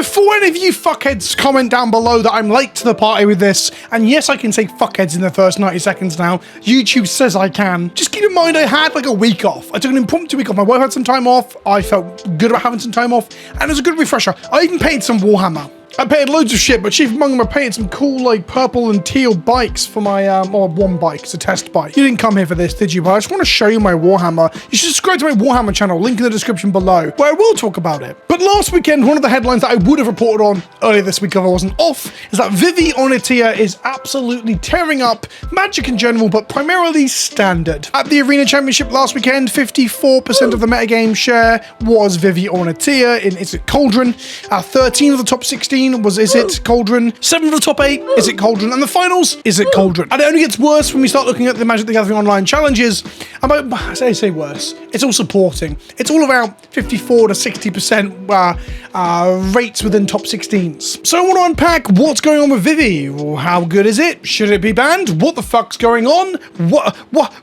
before any of you fuckheads comment down below that I'm late to the party with this, and yes, I can say fuckheads in the first 90 seconds now, YouTube says I can, just keep in mind I had like a week off. I took an impromptu week off. My wife had some time off. I felt good about having some time off, and it was a good refresher. I even paid some Warhammer. I paid loads of shit, but chief among them, I paid some cool, like, purple and teal bikes for my, or one bike, it's a test bike. You didn't come here for this, did you? But I just want to show you my Warhammer. You should subscribe to my Warhammer channel, link in the description below, where I will talk about it. But last weekend, one of the headlines that I would have reported on earlier this week if I wasn't off, is that Vivi on Itea is absolutely tearing up Magic in general, but primarily Standard. At the Arena Championship last weekend, 54% of the metagame share was Vivi on Itea in It Cauldron. 13 of the top 16 was It Cauldron, 7 of the top 8 is It Cauldron, and the finals is It Cauldron. And it only gets worse when we start looking at the Magic the Gathering online challenges. And by I say worse, it's all supporting. It's all around 54 to 60% rates within top 16s. So I want to unpack what's going on with Vivi. How good is it? Should it be banned? What the fuck's going on? What?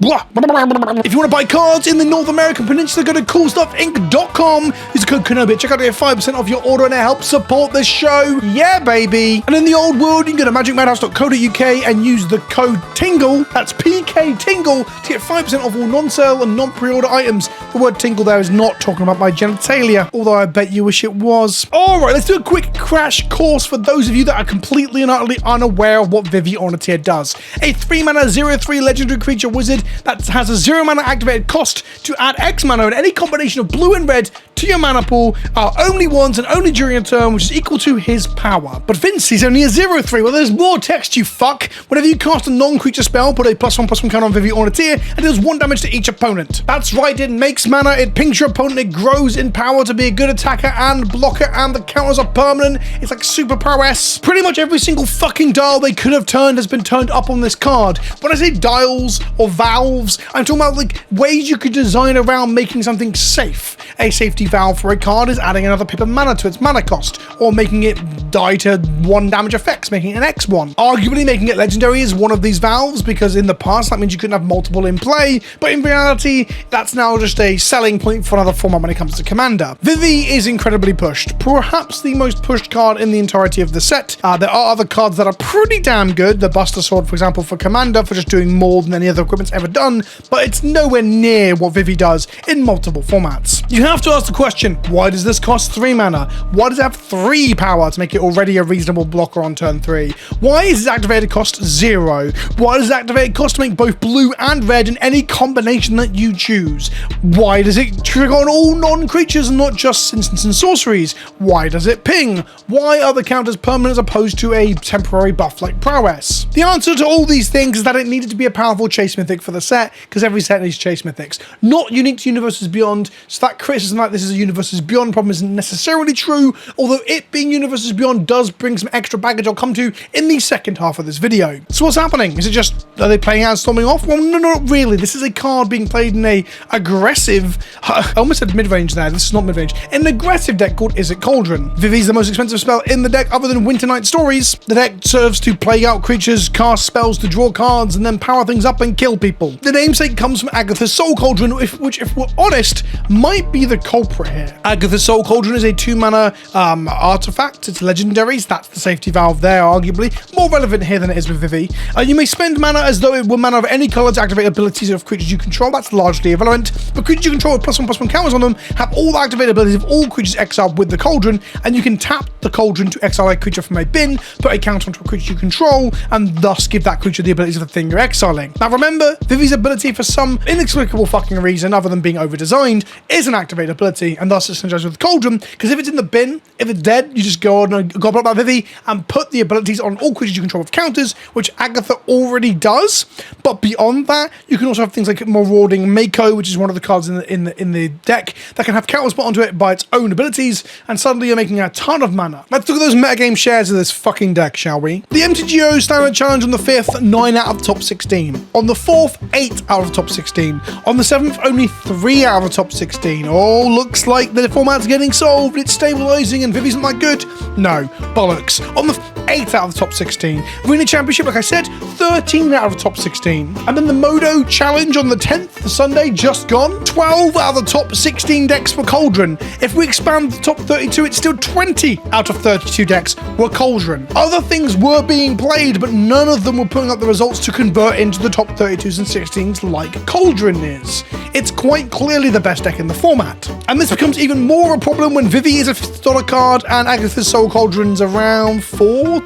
If you want to buy cards in the North American Peninsula, go to coolstuffinc.com. Use the code Kenobi. Check out to get 5% off your order and it helps support the show. Yeah, baby. And in the old world, you can go to magicmadhouse.co.uk and use the code TINGLE, that's PK TINGLE, to get 5% off all non-sale and non-pre-order items. The word tingle there is not talking about my genitalia, although I bet you wish it was. All right, let's do a quick crash course for those of you that are completely and utterly unaware of what Vivi on Itea does. A 3-mana 0/3 legendary creature wizard that has a 0-mana activated cost to add X mana in any combination of blue and red to your mana pool only once and only during a turn, which is equal to his power. But Vinci's only a 0/3. Well, there's more text, you fuck. Whenever you cast a non-creature spell, put a +1/+1 counter on Vivi on Itea and deals 1 damage to each opponent. That's right, it makes mana, it pings your opponent, it grows in power to be a good attacker and blocker, and the counters are permanent. It's like super prowess. Pretty much every single fucking dial they could have turned has been turned up on this card. When I say dials or valves, I'm talking about like ways you could design around making something safe. A safety valve for a card is adding another pip of mana to its mana cost, or making it die to 1 damage effects, making it an X1. Arguably, making it legendary is one of these valves, because in the past that means you couldn't have multiple in play, but in reality, that's now just a selling point for another format when it comes to Commander. Vivi is incredibly pushed, perhaps the most pushed card in the entirety of the set. There are other cards that are pretty damn good, the Buster Sword, for example, for Commander, for just doing more than any other equipment's ever done, but it's nowhere near what Vivi does in multiple formats. You have to ask the question, why does this cost 3 mana? Why does it have 3 power to make it already a reasonable blocker on turn 3? Why is its activated cost 0? Why does its activated cost to make both blue and red in any combination that you choose? Why does it trigger on all non-creatures and not just instants and sorceries? Why does it ping? Why are the counters permanent as opposed to a temporary buff like prowess? The answer to all these things is that it needed to be a powerful chase mythic for the set, because every set needs chase mythics. Not unique to Universes Beyond, so that criticism like this is a Universes Beyond problem isn't necessarily true, although it being Universes Beyond does bring some extra baggage I'll come to in the second half of this video. So what's happening? Is it just, are they playing out and storming off? Well, no, not really. This is a card being played in a aggressive, I almost said mid-range there, this is not mid-range, in an aggressive deck called It Cauldron. Vivi's the most expensive spell in the deck other than Winter Night Stories. The deck serves to play out creatures, cast spells to draw cards, and then power things up and kill people. The namesake comes from Agatha's Soul Cauldron, which, if we're honest, might be the culprit here. Agatha's Soul Cauldron is a 2-mana artifact. It's legendaries. That's the safety valve there, arguably. More relevant here than it is with Vivi. You may spend mana as though it were mana of any color to activate abilities of creatures you control. That's largely irrelevant. But creatures you control with +1/+1 counters on them have all the activated abilities of all creatures exiled with the Cauldron, and you can tap the Cauldron to exile a creature from a bin, put a counter onto a creature you control, and thus give that creature the abilities of the thing you're exiling. Now remember, Vivi's ability, for some inexplicable fucking reason other than being over-designed, is an activated ability, and thus it's synergized with the Cauldron, because if it's in the bin, if it's dead, you just go on and gobble up that Vivi and put the abilities on all creatures you control with counters, which Agatha already does. But beyond that, you can also have things like Marauding Mako, which is one of the cards in the deck that can have counters put onto it by its own abilities, and suddenly you're making a ton of mana. Let's look at those metagame shares of this fucking deck, shall we? The MTGO Standard Challenge on the 5th, 9 out of the top 16. On the 4th, 8 out of the top 16. On the 7th, only 3 out of the top 16. Oh, looks like the format's getting solved, it's stabilizing, and Vivi's not that good. No, bollocks. On the 8 out of the top 16. Arena Championship, like I said, 13 out of the top 16. And then the Modo Challenge on the 10th, the Sunday, just gone. 12 out of the top 16 decks for Cauldron. If we expand the top 32, it's still 20 out of 32 decks were Cauldron. Other things were being played, but none of them were putting up the results to convert into the top 32s and 16s like Cauldron is. It's quite clearly the best deck in the format. And this becomes even more a problem when Vivi is a $50 card and Agatha's Soul Cauldron's around $64.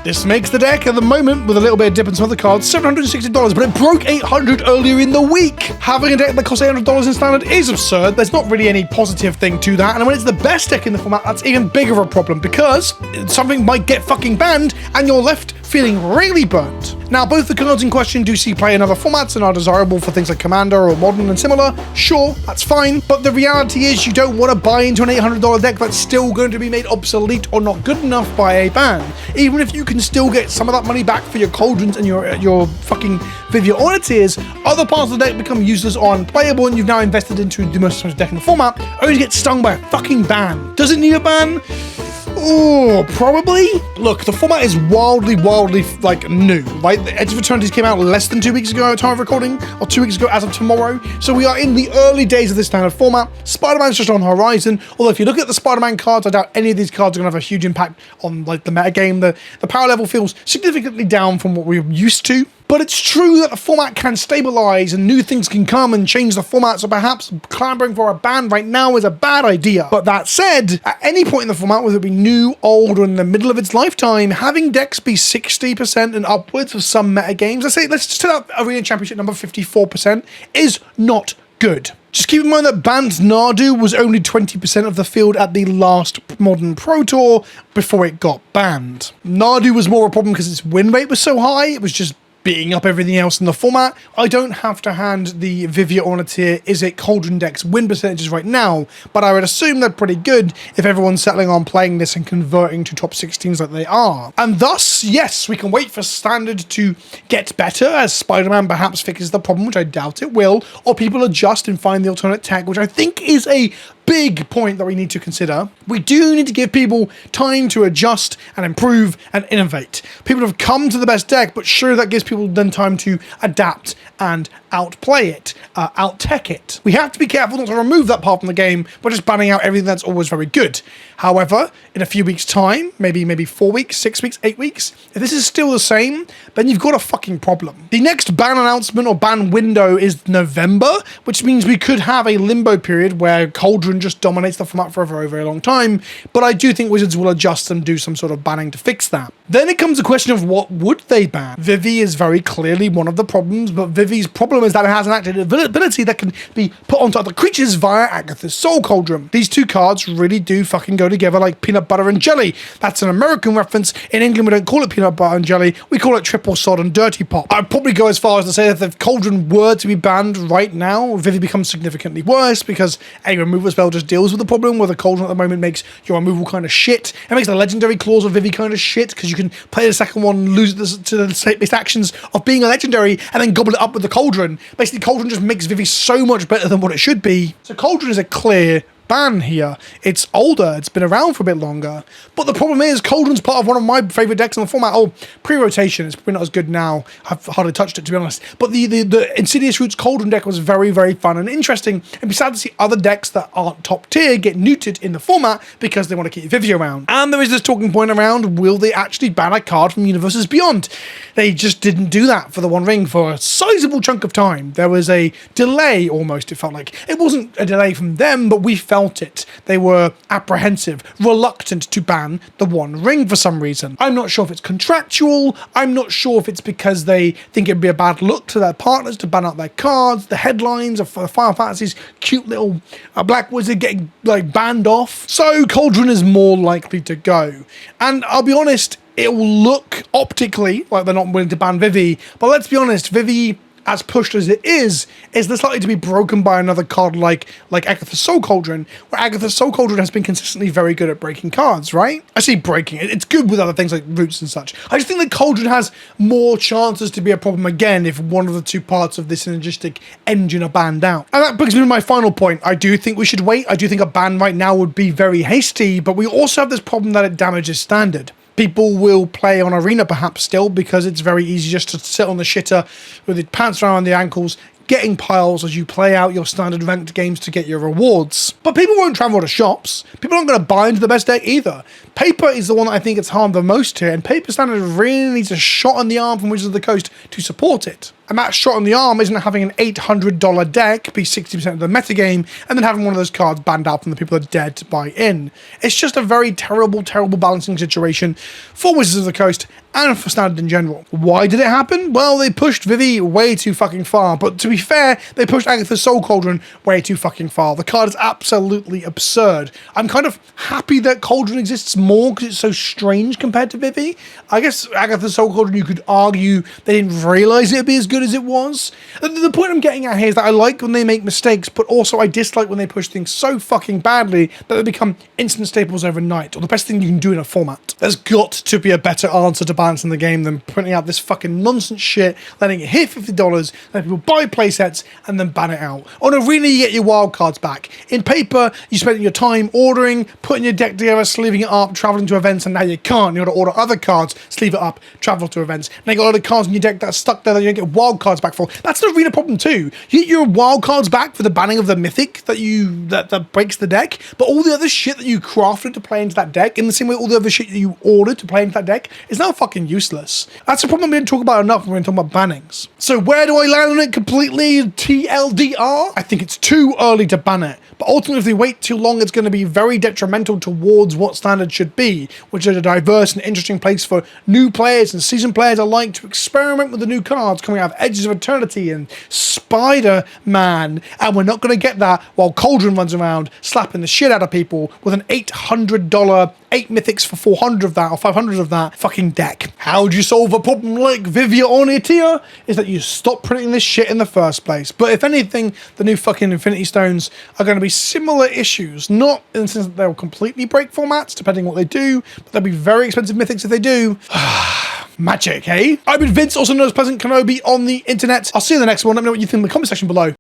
This makes the deck at the moment, with a little bit of dip in some other cards, $760, but it broke $800 earlier in the week. Having a deck that costs $800 in standard is absurd. There's not really any positive thing to that, and when it's the best deck in the format, that's even bigger of a problem, because something might get fucking banned and you're left feeling really burnt. Now, both the cards in question do see play in other formats and are desirable for things like Commander or Modern and similar. Sure, that's fine, but the reality is you don't want to buy into an $800 deck that's still going to be made obsolete or not good enough by a ban. Even if you can still get some of that money back for your Cauldrons and your fucking Vivi Orniteers, other parts of the deck become useless or unplayable, and you've now invested into the most expensive deck in the format, only to get stung by a fucking ban. Does it need a ban? Oh, probably. Look, the format is wildly, like, new. Like, the Edge of Eternities came out less than 2 weeks ago at the time of recording, or 2 weeks ago as of tomorrow. So we are in the early days of this standard format. Spider-Man's just on the horizon. Although if you look at the Spider-Man cards, I doubt any of these cards are going to have a huge impact on, like, the metagame. The power level feels significantly down from what we're used to. But it's true that the format can stabilize and new things can come and change the format, so perhaps clamoring for a ban right now is a bad idea. But that said, at any point in the format, whether it be new, old, or in the middle of its lifetime, having decks be 60% and upwards for some metagames, let's just take out Arena Championship number 54%, is not good. Just keep in mind that banned Nadu was only 20% of the field at the last Modern Pro Tour before it got banned. Nadu was more a problem because its win rate was so high, it was just beating up everything else in the format. I don't have to hand the Vivi Orniteer It Cauldron decks win percentages right now, but I would assume they're pretty good if everyone's settling on playing this and converting to top 16s like they are. And thus, yes, we can wait for standard to get better as Spider-Man perhaps fixes the problem, which I doubt it will, or people adjust and find the alternate tech, which I think is a big point that we need to consider. We do need to give people time to adjust and improve and innovate. People have come to the best deck, but sure, that gives people then time to adapt and outplay it, out-tech it. We have to be careful not to remove that part from the game by just banning out everything that's always very good. However, in a few weeks' time, maybe 4 weeks, 6 weeks, 8 weeks, if this is still the same, then you've got a fucking problem. The next ban announcement or ban window is November, which means we could have a limbo period where Cauldron just dominates the format for a very, very long time, but I do think Wizards will adjust and do some sort of banning to fix that. Then it comes a question of what would they ban? Vivi is very clearly one of the problems, but Vivi's problem is that it has an active ability that can be put onto other creatures via Agatha's Soul Cauldron. These two cards really do fucking go together like peanut butter and jelly. That's an American reference. In England, we don't call it peanut butter and jelly. We call it triple sod and dirty pop. I'd probably go as far as to say that if Cauldron were to be banned right now, Vivi becomes significantly worse because a removal spell just deals with the problem where the Cauldron at the moment makes your removal kind of shit. It makes the legendary clause of Vivi kind of shit because you can play the second one, lose it to the state-based actions of being a legendary, and then gobble it up with the Cauldron. Basically, Cauldron just makes Vivi so much better than what it should be. So Cauldron is a clear ban here. It's older, it's been around for a bit longer, but the problem is Cauldron's part of one of my favorite decks in the format. Oh, pre-rotation, it's probably not as good now. I've hardly touched it, to be honest, but the Insidious Roots Cauldron deck was very, very fun and interesting, and be sad to see other decks that aren't top tier get neutered in the format because they want to keep Vivi around. And there is this talking point around, will they actually ban a card from Universes Beyond? They just didn't do that for the One Ring for a sizable chunk of time. There was a delay almost, it felt like. It wasn't a delay from them, but we felt it. They were apprehensive, reluctant to ban the One Ring for some reason. I'm not sure if it's contractual. I'm not sure if it's because they think it'd be a bad look to their partners to ban out their cards. The headlines of Final Fantasy's cute little Black Wizard getting like banned off. So Cauldron is more likely to go. And I'll be honest, it will look optically like they're not willing to ban Vivi, but let's be honest, Vivi as pushed as it is less likely to be broken by another card like Agatha's Soul Cauldron, where Agatha's Soul Cauldron has been consistently very good at breaking cards, right? I say breaking it. It's good with other things like roots and such. I just think the Cauldron has more chances to be a problem again if one of the two parts of this synergistic engine are banned out. And that brings me to my final point. I do think we should wait. I do think a ban right now would be very hasty, but we also have this problem that it damages standard. People will play on Arena perhaps still because it's very easy just to sit on the shitter with your pants around the ankles, getting piles as you play out your standard ranked games to get your rewards. But people won't travel to shops. People aren't going to buy into the best deck either. Paper is the one that I think gets harmed the most here, and Paper Standard really needs a shot on the arm from Wizards of the Coast to support it. And that shot on the arm isn't having an $800 deck be 60% of the metagame and then having one of those cards banned out from the people that are dared to buy in. It's just a very terrible, terrible balancing situation for Wizards of the Coast and for Standard in general. Why did it happen? Well, they pushed Vivi way too fucking far, but to be fair, they pushed Agatha's Soul Cauldron way too fucking far. The card is absolutely absurd. I'm kind of happy that Cauldron exists more because it's so strange compared to Vivi. I guess Agatha's Soul Cauldron, you could argue they didn't realize it would be as good as it was. The point I'm getting at here is that I like when they make mistakes, but also I dislike when they push things so fucking badly that they become instant staples overnight, or the best thing you can do in a format. There's got to be a better answer to balancing the game than putting out this fucking nonsense shit, letting it hit $50, letting people buy playsets, and then ban it out. On Arena, you get your wild cards back. In Paper, you spend your time ordering, putting your deck together, sleeving it up, traveling to events, and now you can't. You got to order other cards, sleeve it up, travel to events. Now you got a lot of cards in your deck that are stuck there that you don't get wild cards back for. That's an Arena problem too. You get your wild cards back for the banning of the mythic that breaks the deck, but all the other shit that you crafted to play into that deck, in the same way all the other shit that you ordered to play into that deck, is now fucking useless. That's a problem we didn't talk about enough when we're talking about bannings. So where do I land on it completely? TLDR? I think it's too early to ban it, but ultimately if they wait too long, it's going to be very detrimental towards what Standard should be, which is a diverse and interesting place for new players and seasoned players alike to experiment with the new cards coming out of Edges of Eternity and Spider-Man, and we're not going to get that while Cauldron runs around slapping the shit out of people with an $800 8 mythics for 400 of that or 500 of that fucking deck. How do you solve a problem like Vivi or Itia? Is that you stop printing this shit in the first place. But if anything, the new fucking Infinity Stones are going to be similar issues, not in the sense that they'll completely break formats depending on what they do, but they'll be very expensive mythics if they do. Magic, hey? I've been Vince, also known as PleasantKenobi on the internet. I'll see you in the next one. Let me know what you think in the comment section below.